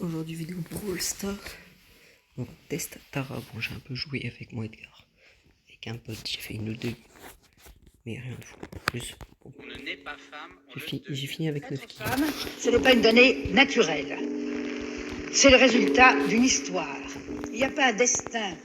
Aujourd'hui vidéo Brawl Stars. On teste Tara. Bon, j'ai un peu joué avec moi Edgar. Avec un pote, j'ai fait une ou deux. Mais rien de fou. Plus. On ne naît pas femme, J'ai fini avec 9 kills. Femme, ce n'est pas une donnée naturelle. C'est le résultat d'une histoire. Il n'y a pas un destin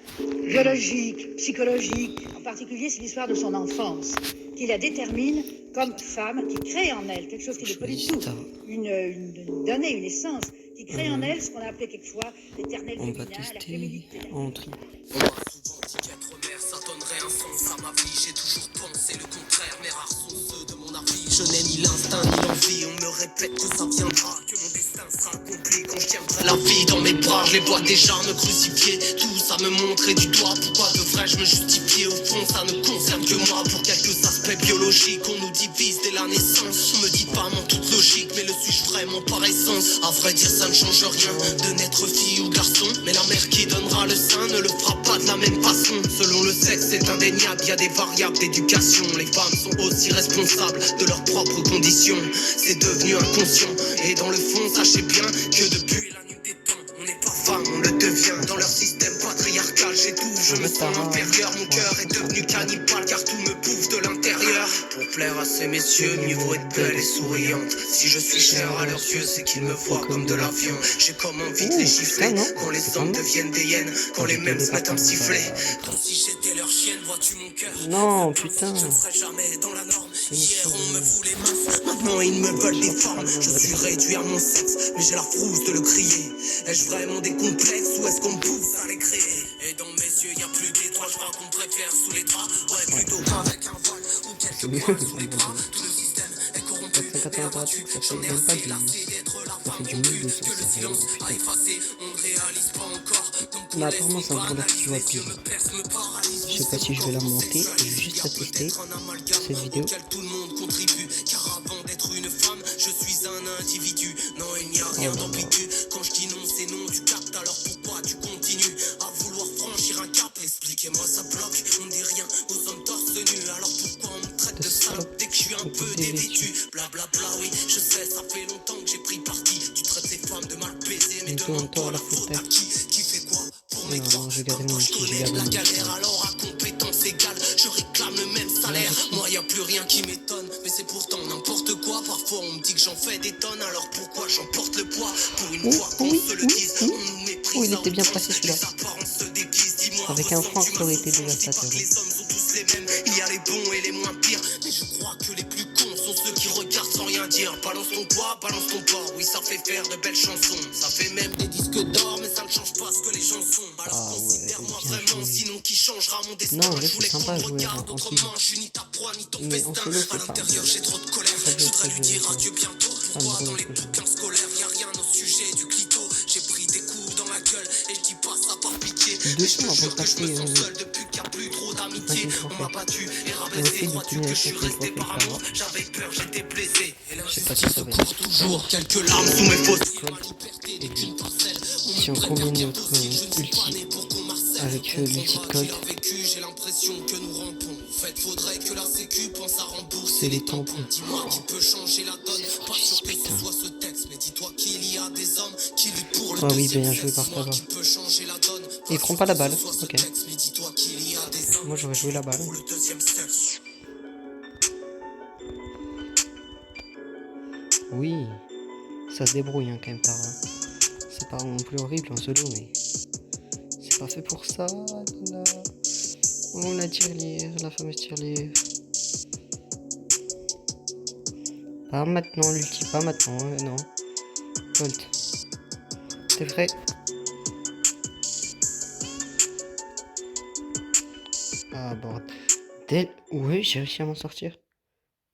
biologique, psychologique. En particulier, c'est l'histoire de son enfance qui la détermine comme femme, qui crée en elle quelque chose qui n'est pas du tout une donnée, une essence, qui crée en elle ce qu'on a appelé quelquefois l'éternel On va féminin, la tester féminité. en tri. On m'a souvent dit qu'être mère ça donnerait un sens à ma vie. J'ai toujours pensé le contraire, mais rares sont ceux de mon avis. Je n'ai ni l'instinct ni l'envie, on me répète que ça viendra, que mon destin sera accompli quand je tiendrai la vie dans mes bras. Je les vois déjà me crucifier, tout ça me montrer du doigt. Pourquoi devrais-je me justifier? Au fond ça ne concerne que moi. Pour quelques aspects biologiques, on nous divise dès la naissance. On me dit pas mon toute logique, mais le suis-je vraiment par essence? À vrai dire ça ne change rien de naître fille ou garçon, mais la mère qui donnera le sein ne le fera pas de la même façon. Selon le sexe c'est indéniable, il y a des variables d'éducation. Les femmes sont aussi responsables de leurs propres conditions. C'est devenu inconscient, et dans le fond sachez bien que depuis la nuit des temps, on n'est pas femme, on le devient. Dans leur système patriarcal j'étouffe, je me sens inférieur. Mon cœur est devenu cannibale car tout me bouffe de l'intérieur. Pour plaire à ces messieurs, mieux vaut être belle et souriante. Si je suis cher à leurs yeux, c'est qu'ils me voient comme de l'avion. J'ai comme envie de les gifler quand les hommes deviennent des hyènes, quand les mêmes se mettent à me siffler. Comme si j'étais leur chienne, vois-tu mon cœur? Non, putain. Je ne serai jamais dans la norme. Hier on me voulait mince, maintenant ils me veulent des formes. Je suis réduit à mon sexe, mais j'ai la frousse de le crier. Ai-je vraiment des complexes ou est-ce qu'on me pousse à les créer? Et dans mes yeux y a plus d'étoiles, je crois qu'on préfère sous les draps. Ouais, plutôt qu'avec un voile ou quelques points sous les bras. Tout le système est corrompu, mais abattu. J'en ai assez lassé d'être la femme rompue. Que le silence a effacé, on ne réalise pas encore. Donc on laisse apparemment, c'est un banal, produit qui va mes yeux plus. me percent, me paralysent. Je sais pas si je vais la monter, je vais juste la tester. Cette vidéo. Tout le monde contribue, car avant d'être une femme, je suis un individu. Non, il n'y a rien d'ambigu. Quand je dis non, c'est non, tu captes, alors pourquoi tu continues à vouloir franchir un cap? Expliquez-moi, ça bloque, on dit rien aux hommes torse nus. Alors pourquoi on me traite de salope dès que je suis un peu dévêtu? Blablabla, oui, je sais, ça fait longtemps que j'ai pris parti. Tu traites ces femmes de mal baisées, mais demande-toi la faute à qui fait quoi pour mes droits? Quand je connais la galère, alors à compétence égale, je réclame le même salaire. Moi y a plus rien qui m'étonne, mais c'est pourtant n'importe quoi. Parfois on me dit que j'en fais des tonnes, alors pourquoi j'en porte le poids? Pour une fois qu'on se le dise, on nous méprise. Oh, il était bien placé celui-là. Avec un franc, ça aurait été dévastateur. Les hommes sont tous les mêmes, il y a les bons et les moins pires, mais je crois que les plus cons sont ceux qui regardent sans rien dire. Balance ton poids, balance ton porc, oui ça fait faire de belles chansons. Ça fait même des disques d'or, mais ça ne change pas ce que les gens sont. Alors considère-moi vraiment, sinon qui changera mon destin? Non, je voulais qu'on sympa me jouer regarde en autrement, je suis ni ta proie ni ton mais en festin. solo, À l'intérieur j'ai trop de colère, je voudrais lui dire adieu bientôt. Pourquoi dans les bouquins scolaires y a rien au sujet du clito? J'ai pris des coups dans la gueule et je dis pas ça par pitié. Mais je te jure que je me sens seul depuis qu'il n'y a plus trop d'amitié. On m'a battu et rabaissé, crois-tu que je suis resté par amour? J'avais peur, j'étais blessé. Et l'injustice se court toujours, quelques larmes sous mes fausses. Si on combine notre ulti avec l'ulti-code, J'ai l'impression que nous rampons. En fait, faudrait que la sécu pense à rembourser c'est les les tampons. Dis-moi qui peut changer la donne. Pas sûr que ce soit ce texte, mais dis-toi qu'il y a des hommes qui luttent pour le Ah oui, deuxième bien joué sexe. par Moi Tara. qui peut changer la donne. Et il prend pas la balle, Soit ce ok. texte, mais dis-toi qu'il y a des hommes Moi j'aurais joué la balle. pour le deuxième sexe. Oui, ça se débrouille hein, quand même Tara. C'est pas non plus horrible en solo, mais c'est pas fait pour ça. Là. Oh la tirelire, la fameuse tirelire. Pas maintenant l'ulti, pas maintenant, non. Colt. C'est vrai. Ah bordel. Oui, j'ai réussi à m'en sortir.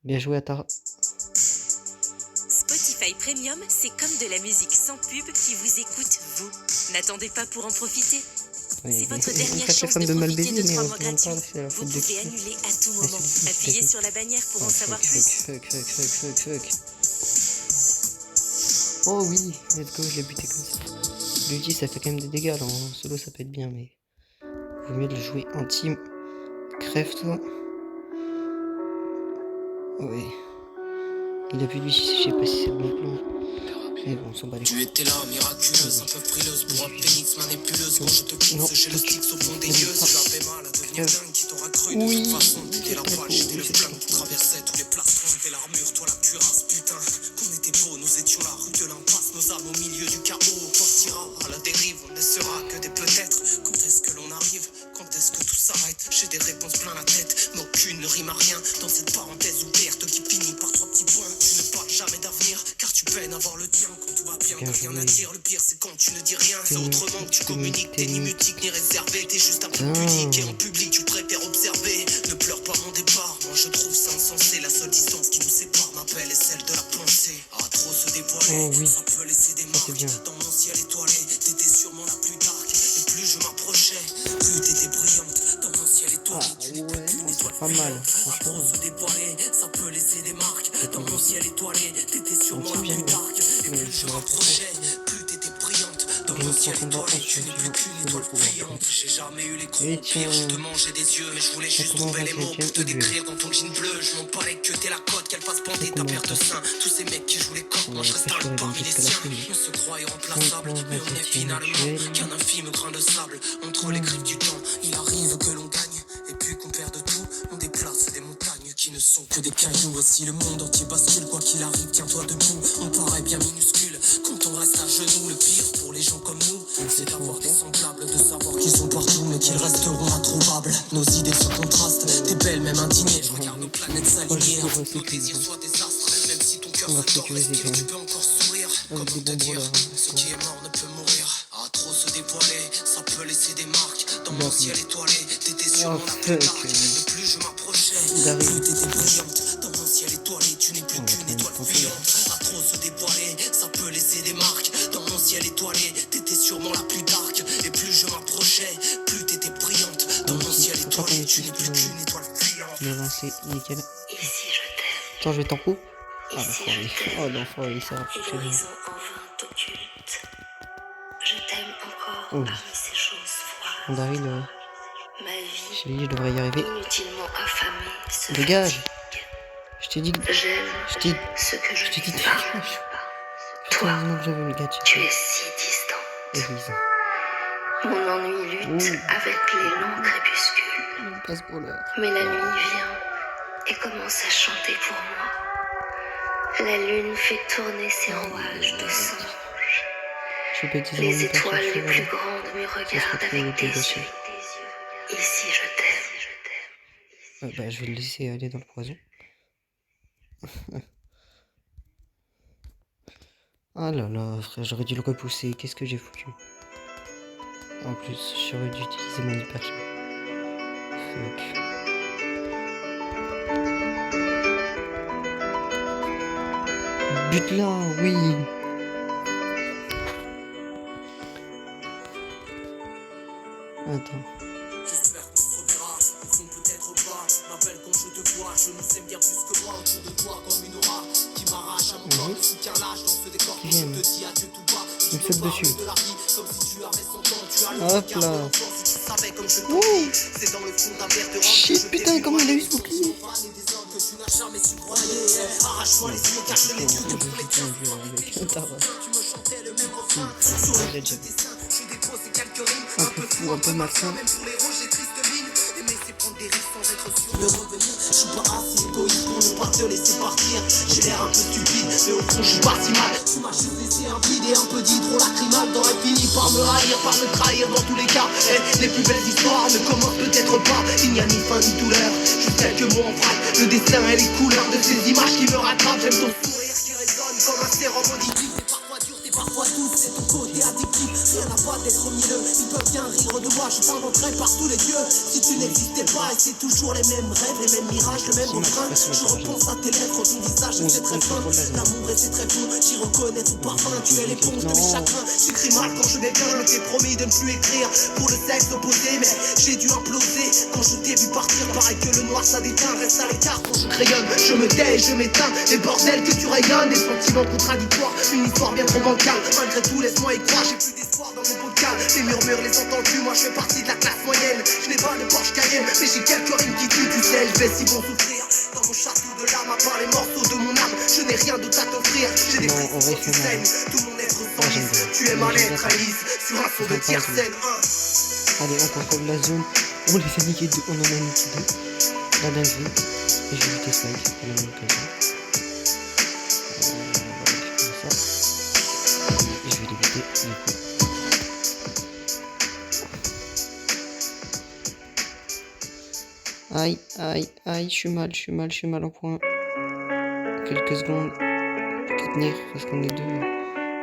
Bien joué à Tara. Spotify Premium, c'est comme de la musique sans pub qui vous écoute, vous. N'attendez pas pour en profiter. Oui, C'est votre on dernière cache les chance femmes de de mal profiter baiser, de mais 3 on mois ne demande pas, gratuits. c'est la Vous faute de pouvez qui. annuler à tout Ah, moment. c'est Appuyez lui, sur la bannière pour en savoir fuck. plus. Oh oui, let's go, je l'ai buté comme ça. L'ulti ça fait quand même des dégâts, alors en solo ça peut être bien, mais vaut mieux de le jouer en team. Crève-toi. Oui. Il a vu lui, je sais pas si c'est le bon plan. Et bon, on s'en bat les Tu couilles. étais là, miraculeuse, un peu frileuse pour un phénix manépuleuse. Quand je te pousse, j'ai le stick au fond des yeux. Si j'avais mal à devenir dingue, qui t'aura cru de toute façon. T'étais la page, j'étais le flingue qui traversait tous les places. T'étais l'armure, toi la cuirasse, putain. Qu'on était beaux, nous étions la rue de l'impasse. Nos âmes au milieu du chaos, on partira à la dérive. On ne sera que des peut-être. Quand est-ce que l'on arrive? Quand est-ce que tout s'arrête? J'ai des réponses plein la tête, mais aucune ne rime à rien. Dans cette parenthèse ouverte qui finit par 3 petits points. Tu ne parles jamais d'avenir, car tu peines à voir le tien. Quand tout va bien, Bien rien joué. à dire. Le pire, c'est quand tu ne dis rien. C'est autrement que tu communiques. T'es ni mutique ni réservé. T'es juste un peu pudique. Et en public, tu préfères observer. Ne pleure pas mon départ. Moi, je trouve ça insensé. La seule distance qui nous sépare, ma belle, est celle de la pensée. À trop se dévoiler, Oh oui. ça peut laisser des Ça, c'est bien. marques. Dans mon ciel étoilé, t'étais sûrement la plus dark. Et plus je m'approchais, plus t'étais brillante. Dans mon ciel étoilé, tu n'es plus qu'une étoile pas mal, filante. À franchement. trop se dévoiler, ça peut laisser des marques. Dans mon ciel étoilé, t'étais sûrement la bien, plus ouais. dark. Et Mais plus je c'est vrai, m'approchais, plus t'étais brillante. Dans Bien mon sûr, ciel on va étoilé, pas tu n'es plus qu'une se étoile retrouver. brillante. J'ai jamais eu les Et gros tiens, pires, je te mangeais des yeux, mais je voulais juste commence trouver les mots pour te 25e duel. décrire dans ton jean bleu. Je m'en parlais que t'es la côte, qu'elle fasse bander ta paire de seins. Tous ces mecs qui jouent les coques, moi je reste un loup parmi les siens. On se croit irremplaçable, mais on est finalement qu'un infime grain de sable. Entre les griffes du temps, il arrive que l'on gagne, et puis qu'on perde tout, on déplace des montagnes qui ne sont que des cailloux. Aussi le monde entier bascule, quoi qu'il arrive, tiens-toi debout. On paraît bien minuscule quand on reste à genoux. Le pire pour les gens comme nous, c'est d'avoir des semblables, de savoir qu'ils sont partout, mais qu'ils resteront introuvables. Nos idées se contrastent, t'es belle même indignée. Je regarde nos planètes s'aligner, avant que nos désirs soient des astres. Même si ton cœur On va se tord, sécuriser respire, quand tu même. peux encore sourire. Avec Comment des te dire, bonbons, là. ce qui est mort ne peut mourir. À trop se dévoiler, ça peut laisser des marques. Dans mon ciel étoilé, t'étais sûrement la plus fuck. dark. Et plus je m'approchais, Daryl. plus t'étais brillante. Dans mon ciel étoilé, tu n'es plus On va qu'une prendre étoile une photo. fuyante. À trop se dévoiler, ça peut laisser des marques. Dans mon ciel étoilé, t'étais sûrement la plus dark. Et plus je m'approchais, plus t'étais brillante. Dans mon ciel étoilé, tu n'es plus qu'une étoile fuyante. Bien lancé, nickel. Ici je t'aime, Attends, je vais t'en coup. Ah, ici l'enfoiré. je t'aime. Oh, l'enfoiré, il s'est rapproché de moi. L'horizon en vain t'occulte. Je t'aime encore Oh. parmi ces choses froides. Daryl, Ma vie, j'ai dit, je devrais y arriver. inutilement affamée, se Dégage. fatigue. Je t'ai dit, J'aime je t'ai ce que je je t'ai dit, ne dégage. parle pas. Toi, Toi, que j'avais le gars, tu es si distante. Élise. Mon ennui lutte avec les longs crépuscules. Passe pour l'heure. Mais la nuit vient et commence à chanter pour moi. La lune fait tourner ses rouages de songe. Je peux te dire, Les on est pas étoiles les chercher, plus voilà. grandes me regardent trop avec des le yeux. dossier. Ici je t'aime. Bah, je vais le laisser aller dans le poison. Ah là là, frère, j'aurais dû le repousser. Qu'est-ce que j'ai foutu? En plus, j'aurais dû utiliser mon hyper. Fuck. But là, oui. Attends. J'espère qu'on se reverra, au fond peut-être pas. Ma belle, quand je te vois, je nous aime bien plus que moi. Autour de toi comme une aura qui m'arrache à mon corps. Le soutien lâche dans ce décor. Qui Je viennent. te dis adieu tout bas. Il Je me te saute parle dessus. de la vie comme si tu avais 100 ans. Tu as le Hop regard là. de l'enfant. Si tu savais comme je t'en dis, c'est dans le fond d'un verre de rhum que Shit, je t'ai putain, vu comment il a eu noyer. ce bouclier? Et des hommes que tu n'as jamais su broyer. Arrache-moi les yeux, cache les yeux que pour les tiens. Tu me chantais le même refrain. Sur le bout de tes seins, je déposais quelques rimes. Un peu fou, un peu malsain. Même pour les rouges et tristes mines. Aimer c'est prendre des risques sans être sûr de revenir. Je suis pas assez égoïste pour ne pas te laisser partir. J'ai l'air un peu stupide, mais au fond je suis pas si mal. Tu m'as juste laissé un vide et un peu d'hydrolacrymal. T'aurais fini par me haïr, par me trahir dans tous les cas. Et les plus belles histoires ne commencent peut-être pas. Il n'y a ni fin ni douleur, juste quelques mots en frappe. Le destin et les couleurs de ces images qui me rattrapent. J'aime ton sourire qui résonne comme un sérum auditif. C'est parfois dur, t'es parfois douce, c'est ton côté addictif. Rien à pas d'être au milieu, ils peuvent bien rire de moi. Je t'inventerai par tous les dieux. Si tu n'existais pas, et c'est toujours les mêmes rêves, les mêmes mirages, le même refrain. Je repense à tes lèvres, ton visage, et c'est très fin. L'amour et c'est très bon, j'y reconnais ton parfum. Tu es l'éponge de mes chagrins. J'écris mal quand je vais bien, je t'ai promis de ne plus écrire pour le sexe opposé, mais j'ai dû imploser quand je t'ai vu partir. Pareil que le noir ça déteint, reste à l'écart quand je crayonne. Je me tais et je m'éteins, les bordels que tu rayonnes, des sentiments contradictoires, une histoire bien trop bancale. Malgré tout, laisse-moi y croire, j'ai plus d'espoir dans mon bocal. Les murmures, les entendus, moi je fais partie de la classe moyenne. Je n'ai pas de Porsche Cayenne, mais j'ai quelques rimes qui tuent, tu sais, je vais si bon souffrir. Dans mon château de l'âme, à part les morceaux de mon âme, je n'ai rien d'autre à t'offrir. J'ai des Non, frissons on va quand tu faire mal. saignes. Tout mon être Ah, j'aime s'enlise. bien. Tu aimes Ouais, un j'aime être bien. Alice sur un son de J'aime pas tiercène. Allez, on contrôle la zone. On les a niqués deux. On en a niqué deux. La dinguerie. Et je vais éviter ça ici pour la même occasion. On va récupérer ça. Et je vais l'éviter du coup. Aïe, aïe, aïe, je suis mal au point. Quelques secondes pour tenir, parce qu'on est deux.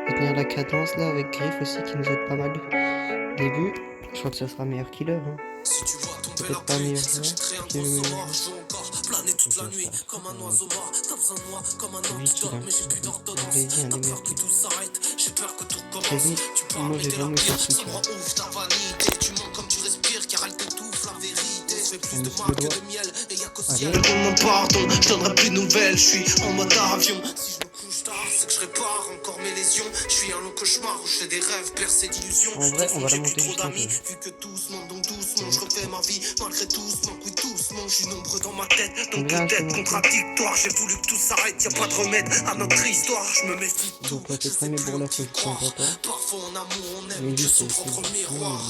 Et tenir la cadence là avec Griff aussi qui nous aide pas mal au début. Je crois que ça sera meilleur killer. Hein. Si tu vois tomber la Peut-être pas pluie, meilleur c'est que joueur. j'ai créé un C'est gros le meilleur saumon. joueur. Je veux encore planer toute la nuit comme un oiseau mort. T'as besoin de moi comme un Lui qui antidote, l'a. mais j'ai plus Je d'ordonnance. l'ai dit, un T'as des peur meilleurs que killers. tout s'arrête, j'ai peur que tout Très recommence. vite, Tu parles, moi mais j'ai t'es la vraiment pire. été Ça me rend ouf ta vanité. Tu mens comme tu respires, car elle t'étouffe la vérité. Je fais plus de mal que de miel, et y'a qu'au ciel. Demande pardon, je donnerai plus de nouvelles. Je suis en mode avion. Si je me couche tard, c'est que je répare encore mes lésions. Je suis un long cauchemar où je fais des rêves percés d'illusions. En vrai, on va la J'ai monter plus trop juste un peu. d'amis, vu que doucement, donc doucement, je refais ma vie malgré doucement, oui doucement. Je suis nombreux dans ma tête, donc Combien peut-être je contradictoire. J'ai voulu que tout s'arrête, y'a pas de remède à notre histoire. Je me méfie de tout, Donc là, je c'est sais premier plus pour la en qui fois de temps en croire. temps. Parfois en amour on Mais aime que juste, son c'est propre miroir.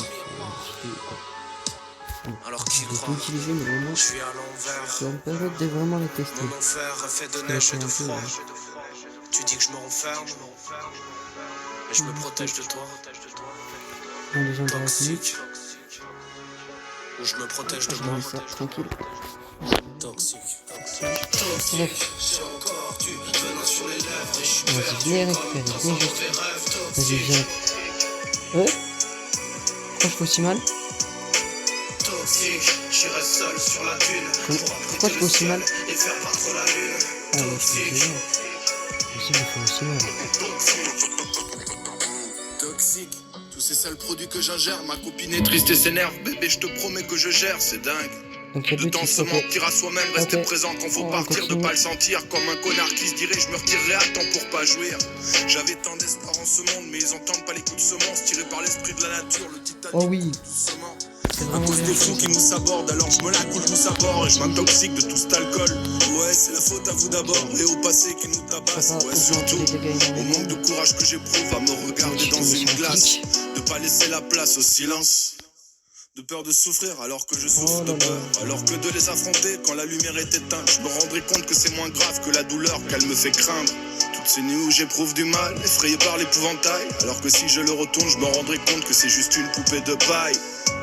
Alors qui je vais croit, tout utiliser, mais vraiment, je suis à l'envers. ça va me permettre de vraiment les tester. Mon enfer fait de Ça va neige et être de un peu, froid. hein. Tu dis que je me renferme, mais je me protège de toi. Un légendaire Toxique. atomique. Ou je me protège de Je moi. mets ça tranquille. Toxique. Bref, J'ai encore du venin sur les lèvres et je suis vas-y, viens récupérer, viens juste. Vas-y, viens. Ouais. Pourquoi je fais aussi mal? toxique. J'irai seul sur la dune. Pourquoi je fais aussi mal? Et faire battre la lune. Ah, mais c'est génial. Aussi, je fais aussi mal. Toxique, tous ces sales produits que j'ingère, ma copine est triste et s'énerve, bébé je te promets que je gère, c'est dingue. Donc il y a De deux temps types. se Ok. mentir à soi-même, rester Ok. présent quand faut On partir, de continue. pas le sentir comme un connard qui se dirait je me retirerai à temps pour pas jouir. J'avais tant d'espoir en ce monde, mais ils entendent pas les coups de semence tirés par l'esprit de la nature, le Titanic Oh oui. doucement. C'est À vraiment cause bien des fous fait, qui ça. nous sabordent, alors je me la coule tous à bord et je m'intoxique de tout cet alcool. Ouais, c'est la faute à vous d'abord et au passé qui nous tabasse. Ça va Ouais, augmenter surtout les dégâts au manque de énormément. courage que j'éprouve à me regarder dans une glace, de pas laisser la place au silence. De peur de souffrir alors que je souffre Oh de là là. peur. Alors que de les affronter quand la lumière est éteinte, je me rendrai compte que c'est moins grave que la douleur qu'elle me fait craindre. Toutes ces nuits où j'éprouve du mal, effrayé par l'épouvantail. Alors que si je le retourne, je me rendrai compte que c'est juste une poupée de paille.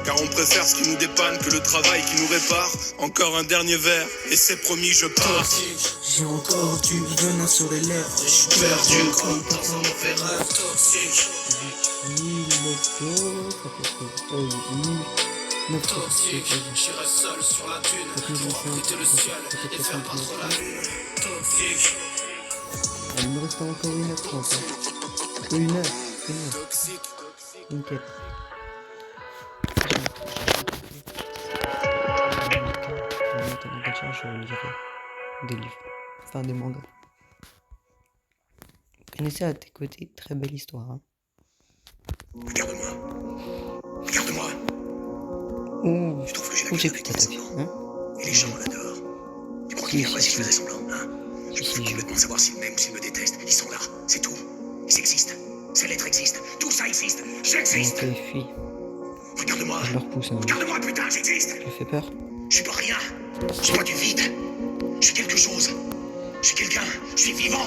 Car on préfère ce qui nous dépanne que le travail qui nous répare. Encore un dernier verre, et c'est promis, je pars. J'ai encore du venin sur les lèvres et je suis perdu comme dans un mauvais rêve. Toxique. 1000 ça fait 1000 Toxique, j'irai seul sur la dune pour abriter le ciel et faire battre la lune. Toxique, Il me reste encore 1h30. 1h. Toxique. Nickel. Je vais lire des livres. Enfin, des mangas. Connaissez à tes côtés, très belle histoire. Hein. regarde-moi. Regarde-moi. Ouh, Tu trouves que j'ai la j'ai gueule pu avec tes t'attaquer. semblant Hein. Et les gens là-dehors. Tu crois qu'ils viendraient si je faisais semblant, hein? Je Si, peux complètement savoir s'ils m'aiment ou s'ils me détestent. Ils sont là, c'est tout. Ils existent. Ces lettres existent. Tout ça existe. J'existe. Ok, fuis. Regarde-moi. Je leur pousse. Hein. Regarde-moi, putain, j'existe. Ça fait peur. Je suis pas rien. Je suis pas du vide. Je suis quelque chose. Je suis quelqu'un. Je suis vivant.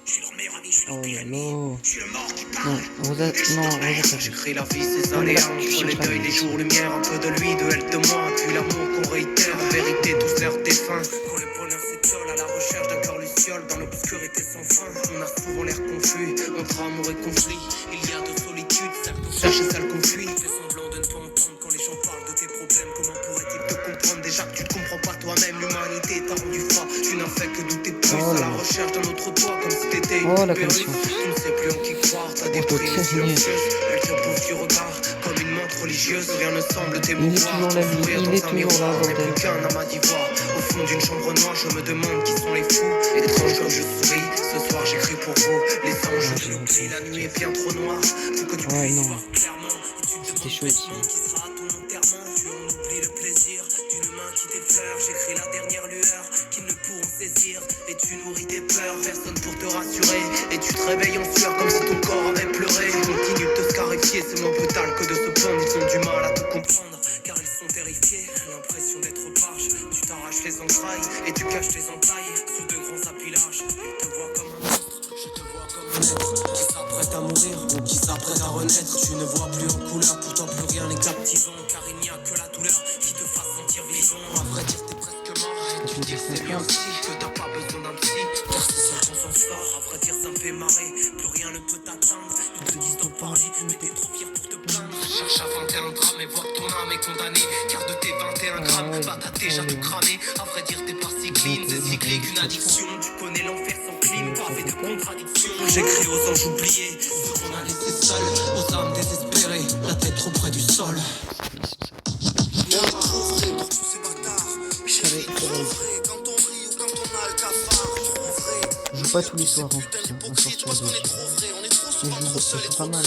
Je suis leur meilleur ami. Je suis leur Oh pire là ennemi. là. Je suis le mort qui Non, parle. Rosa, non, Rosa, J'ai créé la vie, ces Non, mais années là, entre tu les cherches deuils, pas. les jours, lumière, un peu de lui, de elle, de moi, puis l'amour qu'on réitère, en vérité, tous leurs défunts. Quand le bonheur s'étiole à la recherche d'un cœur luciole, dans l'obscurité sans fin, on a souvent l'air confus, entre amour et conflit, il y a de solitude, celle qu'on cherche et celle qu'on fuit. Fais semblant de ne pas entendre quand les gens parlent de tes problèmes, comment pourraient-ils te comprendre déjà que tu te comprends pas toi-même, l'humanité t'a rendu froid, tu n'as fait que douter plus, Oh à là la là. recherche d'un autre toi, comme si t'étais une Oh, la poupée russe. connexion. Tu ne sais plus en qui croire, t'as des Oh, primes très silencieuses, elle te pose du regard, comme une montre religieuse, rien ne semble Il est t'émouvoir. toujours là, lui. T'ouvrir Il dans est un toujours là, miroir n'est bordel. plus qu'un amas d'ivoire. Au fond d'une chambre noire, je me demande qui sont les fous. Étrange comme je souris, ce soir j'écris pour vous. Les anges je vous prie, la nuit est bien trop noire. Faut que tu Ouais, puisses non. voir clairement. Et tu te C'était demandes chaud ici. bêtement qui sera à ton enterrement. Tu en oublies le plaisir d'une main qui t'effleure. J'écris la dernière lueur qu'ils ne pourront saisir. Et tu nourris tes peurs, personne réveilles en sueur comme si ton corps avait pleuré. Ils continuent de te scarifier, c'est moins brutal que de se pendre. Ils ont du mal à te comprendre, car ils sont terrifiés. L'impression d'être barge, tu t'arraches les entrailles et tu caches tes entailles sous de grands appilages. Ils te voient comme un monstre, je te vois comme un être qui s'apprête à mourir ou qui s'apprête à renaître. Tu ne vois plus en couleur, pourtant plus rien n'est captivant, car il n'y a que la douleur qui te fasse sentir vivant. À vrai dire, t'es presque mort et tu dis que c'est bien aussi, que t'as pas besoin d'un psy, car c'est seul qu'on s'en sort. À vrai dire, ça me fait marrer, plus rien ne peut t'atteindre. Ils te disent d'en parler, mais t'es trop fier pour te plaindre. Cherche à 21 grammes et vois que ton âme est condamnée, car de tes 21 grammes, bah t'as déjà tout cramé. À vrai dire, t'es pas si clean, c'est cyclique, une addiction. Tu connais l'enfer sans clim, pavé de contradictions. J'écris aux anges oubliés, ceux qu'on a laissés seuls, aux âmes désespérées, la tête trop près du sol. Je joue pas tous les soirs en plus, hein, à sortir de jeu. Je joue pas mal.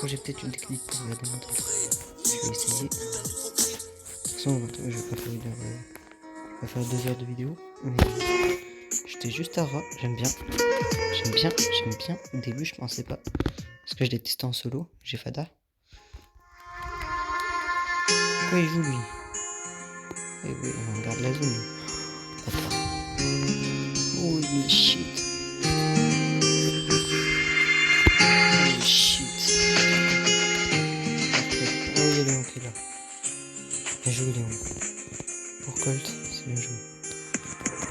Moi j'ai peut-être une technique pour vous la démontrer. Je vais essayer. De toute façon, je vais pas faire 2 heures de vidéo. Mais j'étais juste à ras, j'aime bien. Au début je pensais pas. Parce que je l'ai testé en solo, j'ai Fada. Pourquoi il joue lui? Eh oui, on regarde la zone. Attends. Holy shit. Holy shit. Après. Oh, il y a Léon qui est là. Bien joué Léon. Pour Colt, c'est bien joué.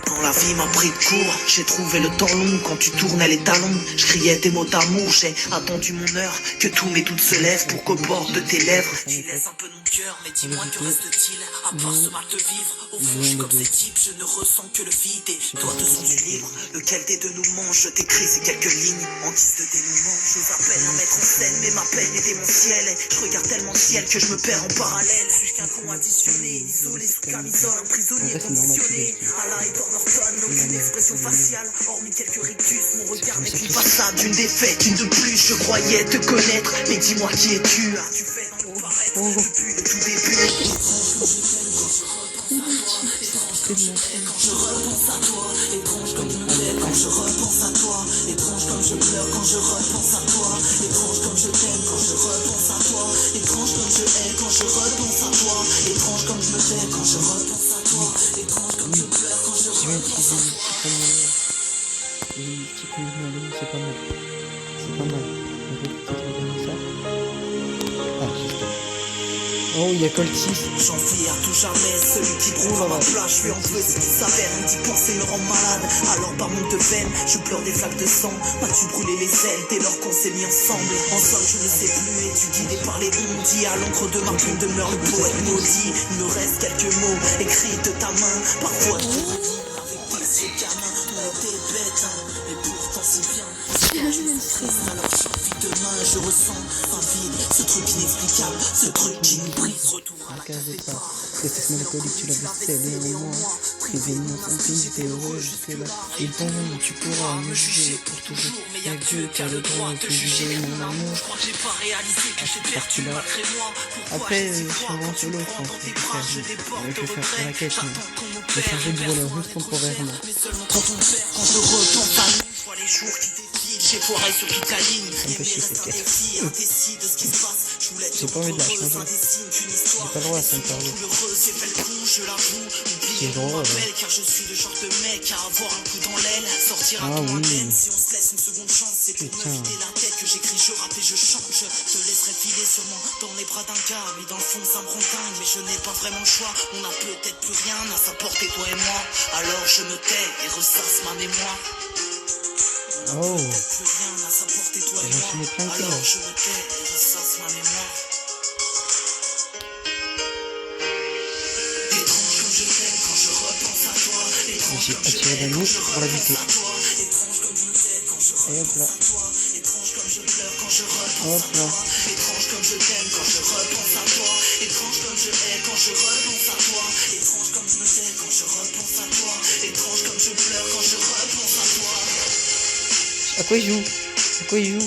Quand la vie m'a pris de court, j'ai trouvé le temps long. Quand tu tournais les talons, je criais tes mots d'amour. J'ai attendu mon heure, que tous mes doutes se lèvent pour qu'au bord de tes lèvres j'y laisse un peu de mon cœur. Mais dis-moi, que reste-t-il à part ce mal de vivre? Au fond, je suis comme ces types, je ne ressens que le vide. Et toi, te sens-tu libre? Lequel des deux nous mange? Je t'écris ces quelques lignes en guise de dénouement. J'ose à peine en mettre en scène, mais ma peine est démentielle. Je regarde tellement le ciel que je me perds en parallèle. Suis-je qu'un con additionné, isolé sous camisole, un prisonnier conditionné à la Edward Norton, aucune expression faciale, hormis quelques rictus. Mon regard n'est qu'une façade, une défaite, une de plus. Je croyais te connaître, mais dis-moi qui es-tu? As-tu fait dans le paraître depuis le tout début? Quand je repense à toi, étrange comme je me t'aime quand je repense à toi, étrange comme je pleure quand je repense à toi, étrange comme je t'aime quand je repense à toi, étrange comme je hais quand je repense à toi, étrange comme je me tais quand je repense à toi, étrange comme je pleure quand je repense à toi. C'est pas mal. C'est pas mal. On peut peut-être regarder ça. Ah, juste. Oh, il y a Colt 6. J'en fier tout jamais, celui qui trouve à ma place, je lui en veux ce qui s'avère, une petite pensée me rend malade, alors par manque de peine, je pleure des flaques de sang, m'as-tu brûlé les ailes dès lors qu'on s'est mis ensemble, en somme je ne sais plus, et tu guidé par les ondits, à l'encre de ma plume demeure le poète maudit, il me reste quelques mots, écrits de ta main, parfois tu me dis, avec ces gamins, on était bêtes, hein, et pourtant c'est bien, je me triste, alors j'ai envie demain, je ressens un vide, ce truc inexplicable, ce truc qui nous brise, retour à la case départ. C'est cette mélancolique, tu l'avais scellé en moi. Privé de mon sentiment, j'étais heureux jusque-là. Et bon, tu pourras me juger pour toujours. Y'a que Dieu qui a le droit de te juger, mon amour. Cette partie-là. Après, je suis en solo, je pense. Je vais faire la quête, mais je vais changer de rôle juste temporairement. Quand je repense à nous, je vois les jours qui défilent, j'ai foiré sur toute la ligne. Ça me fait chier cette quête. J'ai pas envie de la changer. J'ai pas le droit à ça me parler. C'est drôle. Car je suis le genre de mec à avoir un coup dans l'aile, sortir un Ah coup oui. indemne si on se laisse une seconde chance. C'est pour me Putain. vider la tête que j'écris, je rappe et je chante. Je te laisserai filer sûrement dans les bras d'un gars, mais dans le fond ça me rend dingue. Mais je n'ai pas vraiment le choix, on n'a peut-être plus rien à sa portée, toi et moi. Alors je me tais et ressasse ma mémoire. Oh. Plus rien à sa portée, toi et J'en suis moi. plein de Alors cœur. je me tais et ressasse ma mémoire. Étrange comme je t'aime quand je repense à toi. Étrange J'ai comme je attiré t'aime la quand nuque je pour la repense buter. à toi. Étrange comme je me tais quand je Et hop repense là. à toi. Étrange comme je pleure quand je repense Hop à là. toi. Étrange comme je t'aime quand je repense à toi. Étrange comme je hais quand je repense à toi. Étrange comme je me tais quand je repense à toi. Étrange comme je pleure quand je repense à toi. À quoi il joue? À quoi il joue?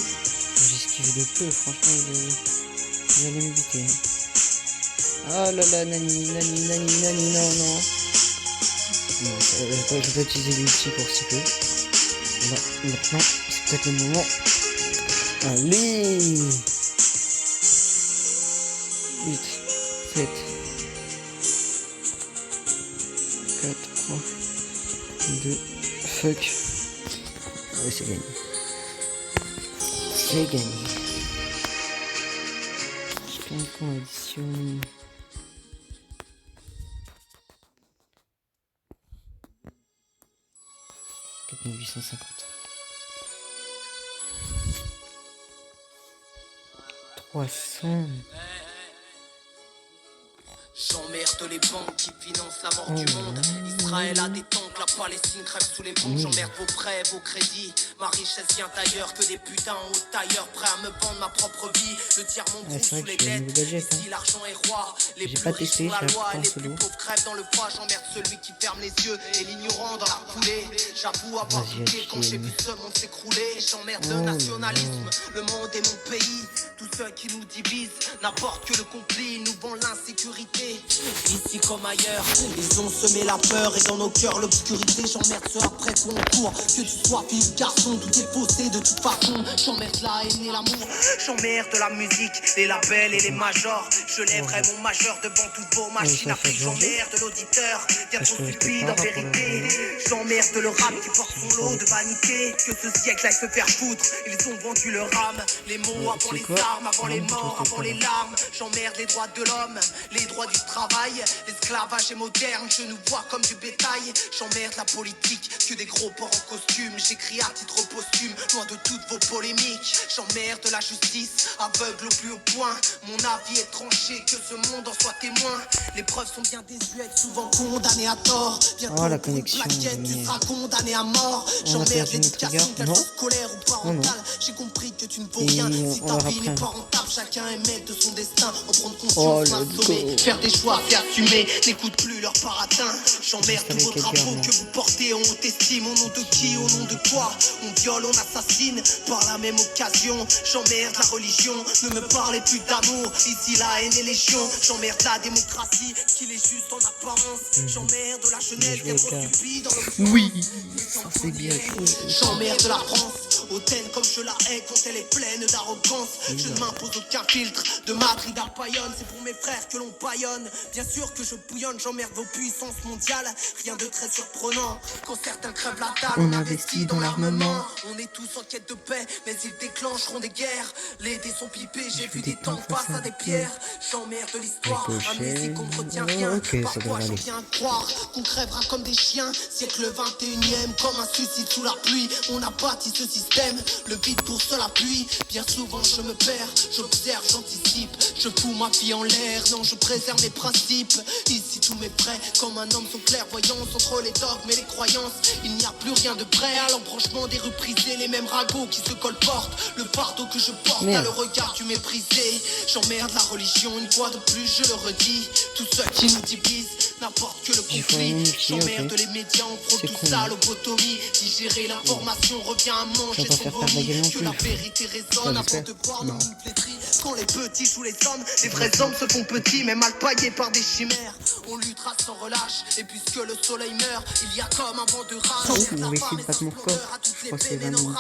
J'ai esquivé de peu, franchement, il allait me buter. Ah là là, nani, non, non. Je vais utiliser l'ulti pour si peu. Là, maintenant, c'est peut-être le moment. Allez 8, 7, 4, 3, 2, fuck. Allez, c'est gagné. C'est gagné. Je pense qu'on additionne. $4 850. 300. J'emmerde les banques qui financent la mort du monde. Israël a des tanks, la Palestine crève sous les bombes. J'emmerde vos prêts, vos crédits. Ma richesse vient d'ailleurs que des putains au tailleur prêts à me vendre ma propre vie. Le tiers-monde roule sous les dettes. Si l'argent est roi, les plus riches sont la loi. Les plus pauvres crèvent dans le froid. J'emmerde celui qui ferme les yeux et l'ignorant dans la coulée. J'avoue avoir douté quand j'ai vu ce monde s'écrouler. J'emmerde le nationalisme, le monde est mon pays. Tous ceux qui nous divisent n'apportent que le conflit. Ils nous vendent l'insécurité. Ici comme ailleurs, ils ont semé la peur et dans nos cœurs l'obscurité. J'emmerde ceux après ton cours, que tu sois fille ou garçon, tout est faussé de toute façon. J'emmerde la haine et l'amour, j'emmerde la musique, les labels et les majors. Je lèverai mon majeur devant toutes vos machines à prix. J'emmerde l'auditeur, bien trop stupide en vérité. J'emmerde le rap qui porte son lot de vanité. Que ce siècle aille se faire foutre, ils ont vendu leur âme. Les mots avant les armes, avant les morts, avant les larmes. J'emmerde les droits de l'homme, les droits du travail. L'esclavage est moderne, je nous vois comme du bétail. J'emmerde la politique, que des gros porcs en costume. J'écris à titre posthume, loin de toutes vos polémiques. J'emmerde la justice, aveugle au plus haut point. Mon avis est tranché, que ce monde en soit témoin. Les preuves sont bien désuètes, souvent condamnées à tort. Bientôt la connexion, tu seras condamné à mort. J'emmerde l'éducation, qu'elle soit scolaire ou parentale. J'ai compris que tu ne vaux rien si ta vie n'est pas rentable. Chacun est maître de son destin, en prendre conscience, m'assommer. Faire des choix, c'est assumer, n'écoute plus leur baratin. J'emmerde tous vos drapeaux que vous portez en haute estime. Au nom de qui, au nom de quoi? On viole, on assassine, par la même occasion. J'emmerde la religion, ne me parlez plus d'amour. Ici la haine est légion. J'emmerde la démocratie, qu'il est juste en apparence. J'emmerde la jeunesse, bien trop stupide dans le oui, ça c'est bien. J'emmerde la France, hautaine comme je la hais quand elle est pleine d'arrogance. Je ne m'impose aucun filtre, de Madrid à Bayonne. C'est pour mes frères que l'on baillonne. Bien sûr que je bouillonne, j'emmerde vos puissances mondiales. Rien de très surprenant, quand certains crèvent la dalle, on investit dans l'armement. On est tous en quête de paix, mais ils déclencheront des guerres. Les dés sont pipés, j'ai vu des tanks face à des pierres. J'emmerde l'histoire, amnésie qu'on ne retient rien. Parfois j'en viens à croire qu'on crèvera comme des chiens. Siècle 21e, comme un suicide sous la pluie. On a bâti ce système, le vide pour seul appui. Bien souvent je me perds, j'observe, j'anticipe. Je fous ma vie en l'air, non je préserve mes principes. Ici tous mes prêts, comme un homme sont clairvoyants. Entre les dogmes et les croyances, il n'y a plus rien de prêt. À l'embranchement des rues brisées, les mêmes ragots qui se colportent. Le fardeau que je porte à le regard du méprisé. J'emmerde la religion, une fois de plus je le redis. Tous ceux qui nous divisent n'apportent que le conflit. J'emmerde les médias, on frôle tout ça, lobotomie. Digérer l'information revient à manger son vomi. Que la vérité résonne avant de voir nos mines flétries. Quand les petits jouent les hommes, les vrais hommes se font petits, mais mal paillés par des chimères. On luttera sans relâche, et puisque le soleil meurt, il y a comme un vent de rage. On va essayer de battre mon record. Je crois que c'est 20 minutes.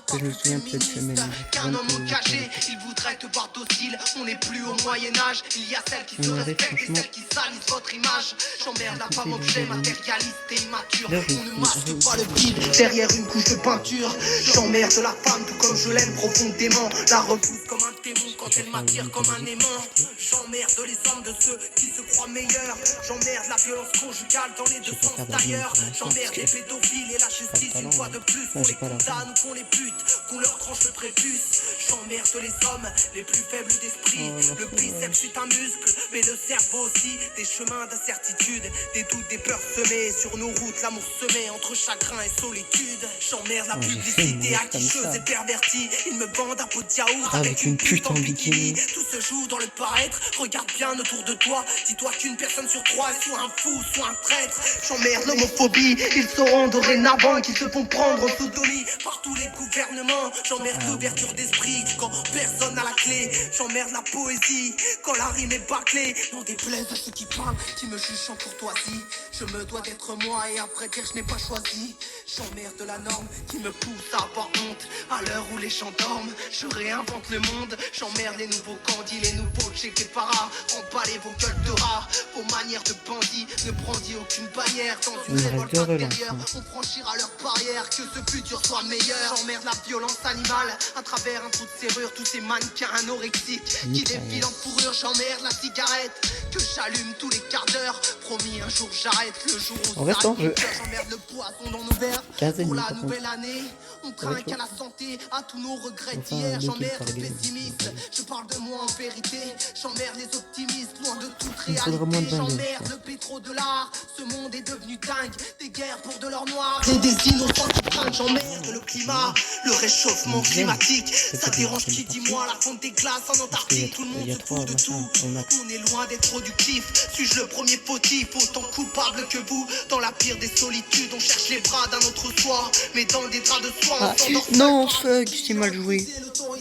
Que je me souviens peut-être que même qu'un homme engagé, il voudrait te voir docile. On n'est plus au Moyen-Âge. Il y a celles qui se respectent et celles qui salissent votre image. J'emmerde la femme objet matérialiste et immature. On ne masque pas le vide derrière une couche de peinture. J'emmerde la femme tout comme je l'aime profondément. La repousse comme un démon quand elle m'attire comme un aimant. J'emmerde les hommes de ceux qui se croient meilleurs. J'emmerde la violence conjugale dans les deux sens d'ailleurs. J'emmerde les pédophiles et la justice une fois de plus. Qu'on les condamne ou qu'on les bute, qu'on leur tranche le prépuce. J'emmerde les hommes les plus faibles d'esprit. Le biceps est un muscle, mais le cerveau aussi. Des chemins d'incertitude, des doutes, des peurs semées. Sur nos routes, l'amour semé entre chagrin et solitude. J'emmerde la publicité acquicheuse et pervertie. Ils me vendent un pot de yaourt avec une pute en bikini. bikini. Tout se joue dans le paraître, regarde bien autour de toi. Dis-toi qu'une personne sur trois est soit un fou, soit un traître. J'emmerde l'homophobie, ils sauront dorénavant qu'ils se font prendre en sodomie par tous les gouvernements. J'emmerde l'ouverture d'esprit quand personne n'a la clé. J'emmerde la poésie quand la rime est bâclée. N'en déplaise à ceux qui parlent, qui me jugent en courtoisie. Je me dois d'être moi et après dire je n'ai pas choisi. J'emmerde la norme qui me pousse à avoir honte. À l'heure où les gens dorment, je réinvente le monde. J'emmerde les nouveaux candis, les nouveaux Che Guevara. Emballez vos gueules de rats, vos manières de bandits. Ne brandis aucune bannière dans une révolte intérieure. On franchira leurs barrières, que ce futur soit meilleur. J'emmerde la violence animale à travers un trou de serrure. Tous ces mannequins anorexiques qui défilent en fourrure. J'emmerde la cigarette que j'allume tous les quarts d'heure. Promis, un jour j'arrête le jour où En restant, j'emmerde le poisson dans nos verres. Pour la nouvelle année, on trinque à la santé, à tous nos regrets d'hier. J'emmerde les pessimistes, je parle de moi en vérité. J'emmerde les optimistes, loin de toute réalité. J'emmerde le pétro de l'art, ce monde est devenu dingue. Des guerres pour de l'or noir et des innocents qui trinquent. J'emmerde le climat, le réchauffement climatique. Ça dérange qui dit moi, la fonte des glaces en Antarctique. Tout le monde se fout de tout, on est loin d'être productif. Suis-je le premier fautif, autant coupable que vous? Dans la pire des solitudes, on cherche les bras d'un autre soi, mais dans des draps de soie, on s'endort seul. Non, fuck, j'ai mal joué.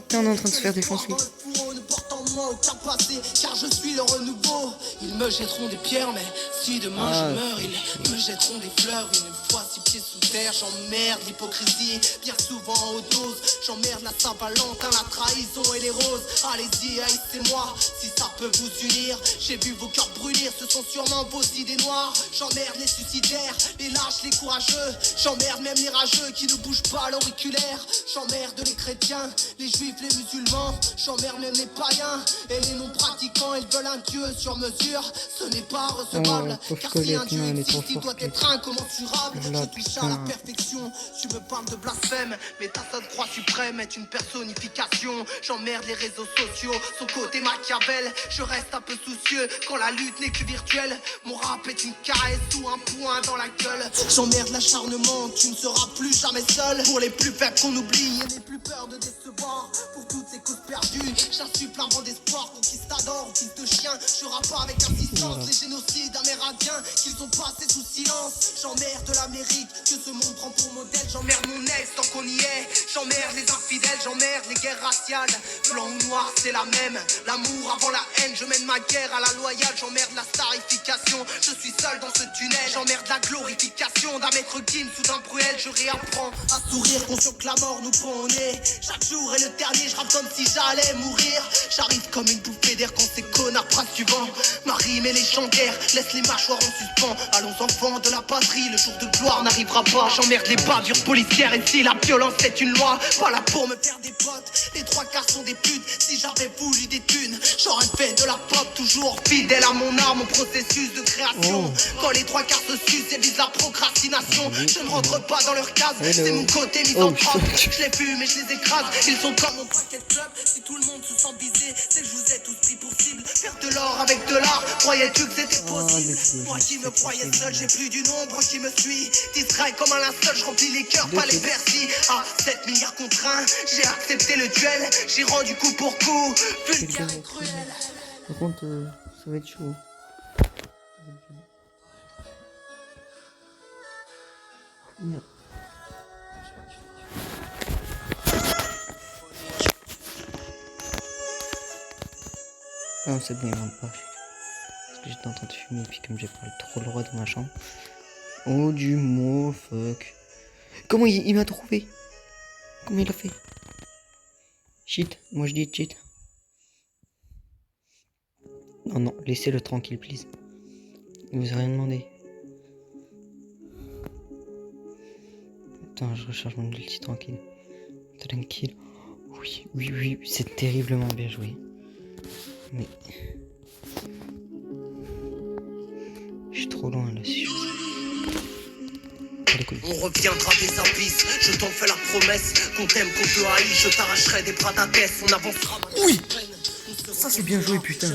T'es en train de se faire défoncer. Ne porte en moi aucun passé, car je suis le renouveau. Ils me jetteront des pierres, mais si demain je meurs, ils me jetteront des fleurs. Une fois 6 pieds sous terre, j'emmerde l'hypocrisie, bien souvent en haute dose. J'emmerde la Saint-Valentin, la trahison et les roses. Allez-y, haïssez-moi, si ça peut vous unir. J'ai vu vos cœurs brûlir, ce sont sûrement vos idées noires. J'emmerde les suicidaires, les lâches, les courageux. J'emmerde même les rageux qui ne bougent pas l'auriculaire. J'emmerde les chrétiens, les juifs, les musulmans. J'emmerde même les païens et les non-pratiquants. Ils veulent un Dieu sur mesure, ce n'est pas recevable. Car si un Dieu existe, il doit être incommensurable. Je touche à la perfection, tu me parles de blasphème, mais ta sainte croix suprême est une personnification. J'emmerde les réseaux sociaux, son côté Machiavel. Je reste un peu soucieux quand la lutte n'est que virtuelle. Mon rap est une caresse ou un poing dans la gueule. J'emmerde l'acharnement, tu ne seras plus jamais seul. Pour les plus faibles qu'on oublie et les plus peur de décevoir. Pour toutes ces causes perdues, j'assume plein vent d'espoir. Conquistador, fils de chien, je rappe avec insistance. Les génocides amérindiens qu'ils ont passés sous silence. J'emmerde l'Amérique, que ce monde prend pour modèle. J'emmerde mon ex tant qu'on y est. J'emmerde les infidèles, j'emmerde les guerres raciales. Blanc ou noir, c'est la même. L'amour avant la haine, je mène ma guerre à la loyale. J'emmerde la starification, je suis seul dans ce tunnel. J'emmerde la glorification d'un maître Gims ou d'un Bruel. Je réapprends à sourire, conscient que la mort nous prend au nez. Chaque jour est le dernier, je rappe comme si j'allais mourir. J'arrive comme une bouffée d'air quand ces connards brassent du vent. Ma rime est légendaire, laisse les mâchoires en suspens. Allons enfants de la patrie, le jour de gloire n'arrivera pas. J'emmerde les bavures policières et si la violence est une loi. Pas là pour me faire des potes, les 3/4 sont des putes. Si j'avais voulu des thunes, j'aurais fait de la pop. Toujours fidèle à mon art, mon processus de création. Quand les 3/4 se sucent, elles visent la procrastination. Je ne rentre pas dans leur case, c'est mon côté misanthrope. Je les fume et je les écrase, ils sont comme mon paquet de club. Si tout le monde se sent visé, c'est que je vous ai tous pris pour cible. Faire de l'or avec de l'art, croyais-tu que c'était possible? Moi qui me croyais seul, j'ai plus du nombre qui me suit. Distrait comme un linceul, je remplis les cœurs, pas les Bercy. À 7 milliards contre 1, j'ai accepté le duel. J'ai rendu coup pour coup, vulgaire et cruel. Par contre, ça va être chaud. Merde. Non, c'est bon, il manque pas. Parce que j'étais en train de fumer, et puis comme j'ai pas trop le droit dans ma chambre. Oh, du mot, fuck. Comment il m'a trouvé? Comment il a fait? Cheat, moi je dis cheat. Non, non, laissez-le tranquille, please. Il vous a rien demandé. Attends, je recharge mon ulti tranquille. Tranquille. Oui, oui, oui, c'est terriblement bien joué. Mais... je suis trop loin là-dessus. On reviendra des abysses, je t'en fais la promesse. Qu'on t'aime, qu'on te haït, je t'arracherai des bras d'Hadès. On avancera. Oui. Ça c'est bien joué, putain.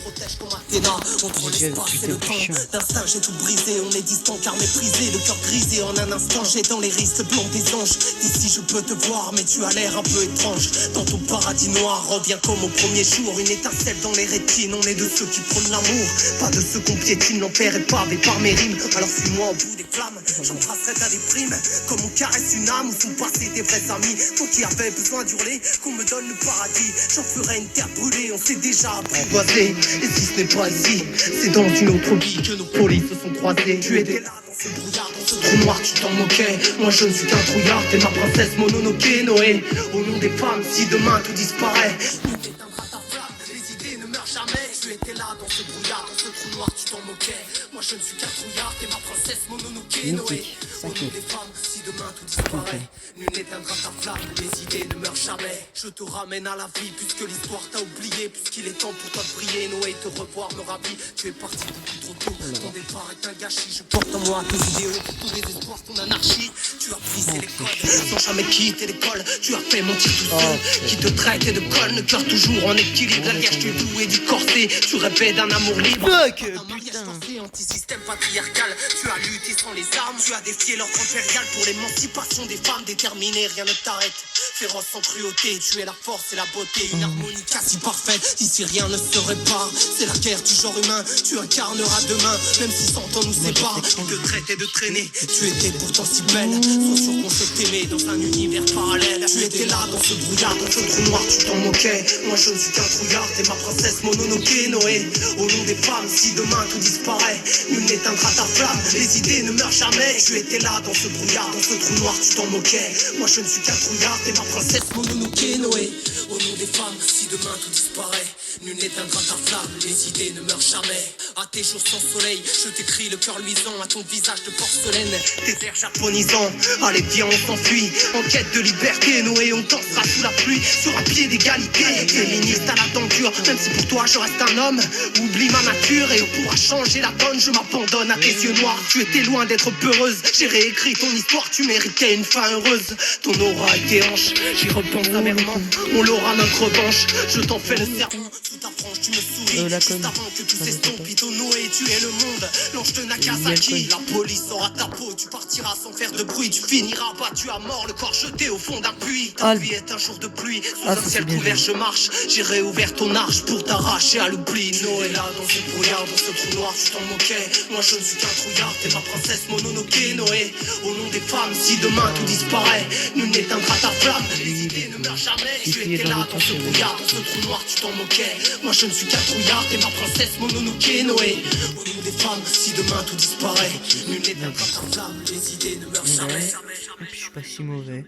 protège comme Athéna. Entre l'espace et le temps, d'instinct j'ai tout brisé. On est distant car méprisé, le cœur grisé en un instant. J'ai dans les risques blancs des anges. D'ici je peux te voir, mais tu as l'air un peu étrange. Dans ton paradis noir, reviens comme au premier jour. Une étincelle dans les rétines, on est de ceux qui prônent l'amour. Pas de ceux qu'on piétine, l'enfer est pavé par mes rimes. Alors suis-moi au bout des flammes, j'embrasserai ta déprime. Comme on caresse une âme, où sont passés des vrais amis. Toi qui avais besoin d'hurler, qu'on me donne le paradis. J'en ferai une terre brûlée, on s'est déjà apprivoisé. Et si ce n'est pas ici, c'est dans une autre vie que nos polices se sont croisées. Tu étais là dans ce brouillard, dans ce trou noir, tu t'en moquais. Moi je ne suis qu'un trouillard, t'es ma princesse Mononoke Noé. Au nom des femmes, si demain tout disparaît, on éteindra ta flamme, les idées ne meurent jamais. Tu étais là dans ce brouillard, dans ce trou noir, tu t'en moquais. Moi je ne suis qu'un trouillard, t'es ma princesse Mononoke Noé. Au nom des femmes, si demain tout disparaît, nul n'éteindra ta flamme, les idées ne meurent jamais. Je te ramène à la vie, puisque l'histoire t'a oublié. Puisqu'il est temps pour toi de briller, Noé, te revoir me ravit. Tu es parti depuis trop tôt, ton départ est un gâchis. Je porte en moi tes idéaux, tous les espoirs, ton anarchie. Tu as brisé les codes, sans jamais quitter l'école. Tu as fait mentir tous ceux qui te traitaient de conne. Le cœur toujours en équilibre, la guerre, je t'ai doué du corset. Tu rêvais d'un amour libre. Fuck, Un mariage forcé, anti-système patriarcal. Tu as lutté sans les armes, tu as défié l'ordre impérial pour l'émancipation des femmes déterminées. Rien ne t'arrête, féroce sans cruauté. Tu es la force et la beauté, une harmonie quasi parfaite. Ici rien ne se répare, c'est la guerre du genre humain. Tu incarneras demain, même si 100 ans nous séparent. Ils te traitaient de traîner, tu étais pourtant si belle. Sois sûr qu'on s'est aimé dans un univers parallèle. Tu étais là dans ce brouillard, dans ce trou noir, tu t'en moquais. Moi je ne suis qu'un trouillard, t'es ma princesse Mononoke Noé. Au nom des femmes, si demain tout disparaît, nul n'éteindra ta flamme, les idées ne meurent jamais. Tu étais là dans ce brouillard, dans ce trou noir, tu t'en moquais. Moi je ne suis qu'un trouillard, t'es ma princesse Mononoke Noé. Au nom des femmes, si demain tout disparaît, nul n'éteindra ta flamme, les idées ne meurent jamais. À tes jours sans soleil, je t'écris le cœur luisant. À ton visage de porcelaine, tes airs japonisants. Allez viens on s'enfuit, en quête de liberté. Noé on dansera sous la pluie, sur un pied d'égalité. Féministe à la denture, même si pour toi je reste un homme. Oublie ma nature et on pourra changer la donne. Je m'abandonne à tes yeux noirs, tu étais loin d'être peureuse. J'ai réécrit ton histoire, tu méritais une fin heureuse. Ton aura était hanche, j'y repense amèrement. On l'aura notre revanche, je t'en fais le serment. Sous ta frange tu me souris, juste avant que tout s'estompe. Ito Noé, tu es le monde, l'ange de Nagasaki. La police aura ta peau, tu partiras sans faire de bruit. Tu finiras battu à mort, le corps jeté au fond d'un puits. Ta vie est un jour de pluie, sous un ciel couvert je marche. J'ai réouvert ton arche pour t'arracher à l'oubli. Noé là dans ce brouillard, dans ce trou noir, tu t'en moquais. Moi je ne suis qu'un trouillard, t'es ma princesse Mononoke Noé. Au nom des femmes, si demain tout disparaît, nul n'éteindra ta flamme, les idées ne meurent jamais. Tu étais là dans ce brouillard, dans ce trou noir, tu t'en moquais. Moi je ne suis qu'un trouillard, t'es ma princesse Mononoke Noé. Au nom des femmes, si demain tout disparaît, nul n'éteindra ta flamme, les idées ne meurent jamais. Et puis je suis pas si mauvais.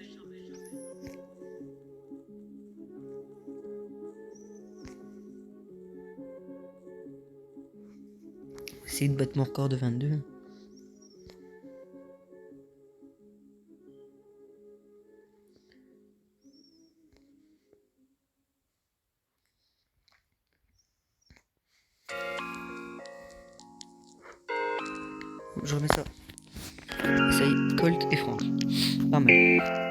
Essayer de battre mon record de 22. Je remets ça. Essaye Colt et Franck. Pas mal.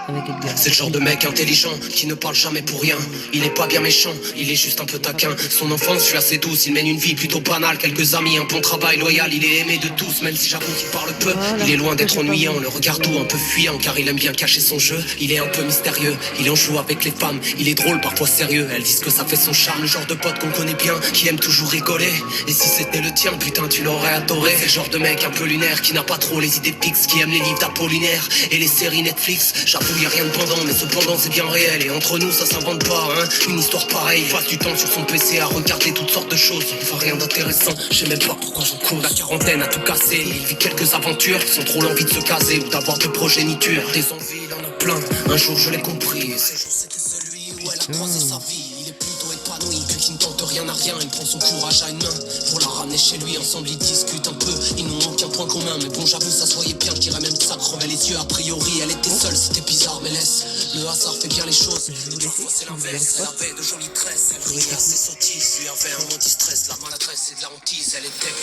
Avec Edgar. C'est le genre de mec intelligent qui ne parle jamais pour rien. Il est pas bien méchant, il est juste un peu taquin. Son enfance fut assez douce, il mène une vie plutôt banale. Quelques amis, un bon travail loyal, il est aimé de tous. Même si j'avoue qu'il parle peu, il est loin d'être ennuyant. Le regard doux un peu fuyant car il aime bien cacher son jeu. Il est un peu mystérieux, il en joue avec les femmes. Il est drôle, parfois sérieux, elles disent que ça fait son charme. Le genre de pote qu'on connaît bien, qui aime toujours rigoler. Et si c'était le tien, putain tu l'aurais adoré. C'est le genre de mec un peu lunaire, qui n'a pas trop les idées fixes. Qui aime les livres d'Apollinaire et les séries Netflix. J'avoue y a rien de pendant, mais cependant c'est bien réel. Et entre nous ça s'invente pas, hein. Une histoire pareille, il passe du temps sur son PC à regarder toutes sortes de choses. Il voit rien d'intéressant, je sais même pas pourquoi j'en cours. La quarantaine a tout cassé, il vit quelques aventures qui sont trop l'envie de se caser ou d'avoir de progéniture. Des envies, il en a plein, un jour je l'ai compris. Ce jour c'était celui où elle a croisé sa vie. Il est plutôt épanoui, vu qu'il ne tente rien à rien. Il prend son courage à une main pour la ramener chez lui. Ensemble ils discutent un peu, ils n'ont aucun point commun. Mais bon j'avoue ça se voyait bien, je dirais même que ça crevait les yeux. A priori elle était seule, c'était bizarre mais laisse. Le hasard fait bien les choses, parfois c'est l'inverse. Elle avait de jolies tresses, elle riait à ses sottises. Lui avait un anti-stress, la maladresse et de la hantise. Elle était